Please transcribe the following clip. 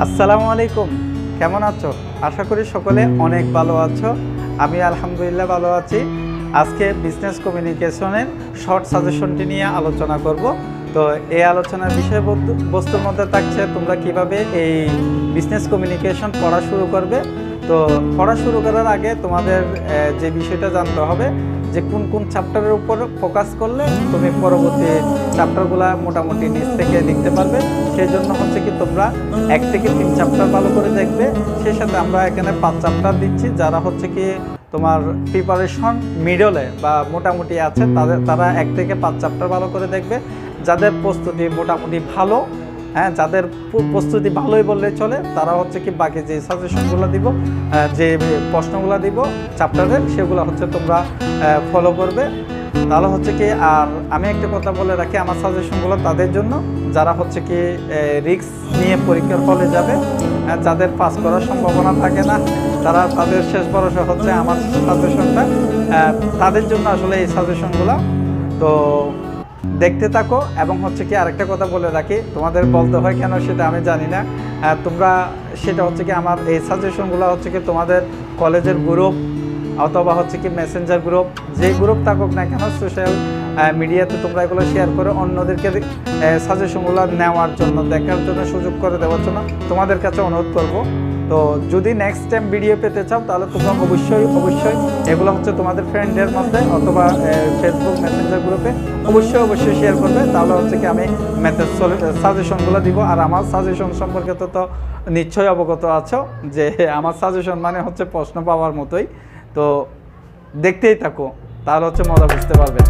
আসসালামু আলাইকুম, কেমন আছো? আশা করি সকলে অনেক ভালো আছো। আমি আলহামদুলিল্লাহ ভালো আছি। আজকে বিজনেস কমিউনিকেশনের শর্ট সাজেশনটি নিয়ে আলোচনা করব। তো এই আলোচনার বিষয়বস্তুর মধ্যে থাকছে তোমরা কিভাবে এই বিজনেস কমিউনিকেশন পড়া শুরু করবে। তো পড়া শুরু করার আগে তোমাদের যে বিষয়টা জানতে হবে যে কোন কোন চ্যাপ্টারের উপর ফোকাস করলে তুমি পরবর্তী চ্যাপ্টারগুলো মোটামুটি নিচ থেকে লিখতে পারবে। সেই জন্য হচ্ছে কি তোমরা 1 থেকে 3 চ্যাপ্টার ভালো করে দেখবে। সেই সাথে আমরা এখানে 5 চ্যাপ্টার দিচ্ছি, যারা হচ্ছে কি তোমার প্রিপারেশন মিডলে বা মোটামুটি আছে তারা 1 থেকে 5 চ্যাপ্টার ভালো করে দেখবে। যাদের প্রস্তুতি মোটামুটি ভালো, হ্যাঁ, যাদের প্রস্তুতি ভালোই বললে চলে, তারা হচ্ছে কি বাকি যে সাজেশনগুলো দিব, যে প্রশ্নগুলো দিব চ্যাপ্টারের, সেগুলো হচ্ছে তোমরা ফলো করবে। তাহলে হচ্ছে কি, আর আমি একটা কথা বলে রাখি, আমার সাজেশনগুলো তাদের জন্য যারা হচ্ছে কি রিস্ক নিয়ে পরীক্ষার হলে যাবে, যাদের পাস করার সম্ভাবনা থাকে না, তাদের শেষ ভরসা হচ্ছে আমার সাজেশনটা। তাদের জন্য আসলে এই সাজেশনগুলো। তো দেখতে থাকো। এবং হচ্ছে কি আরেকটা কথা বলে রাখি, তোমাদের বলতে হয় কেন সেটা আমি জানি না, তোমরা সেটা হচ্ছে কি আমার এই সাজেশনগুলো হচ্ছে কি তোমাদের কলেজের গ্রুপ অথবা হচ্ছে কি মেসেঞ্জার গ্রুপ, যে গ্রুপ থাকুক না কেন, সোশ্যাল মিডিয়াতে তোমরা এগুলো শেয়ার করে অন্যদেরকে সাজেশনগুলো নেওয়ার জন্য, দেখার জন্য, সুযোগ করে দেওয়ার জন্য তোমাদের কাছে অনুরোধ করব। তো যদি নেক্সট টাইম ভিডিও পেতে চাও, তাহলে তোমরা অবশ্যই এগুলো হচ্ছে তোমাদের ফ্রেন্ডের মধ্যে অথবা ফেসবুক মেসেঞ্জার গ্রুপে অবশ্যই শেয়ার করবে। তাহলে হচ্ছে কি আমি সাজেশনগুলো দিব। আর আমার সাজেশন সম্পর্কে তো নিশ্চয়ই অবগত আছো যে আমার সাজেশন মানে হচ্ছে প্রশ্ন পাওয়ার মতোই। তো দেখতেই থাকো, তাহলে হচ্ছে মজা বুঝতে পারবে।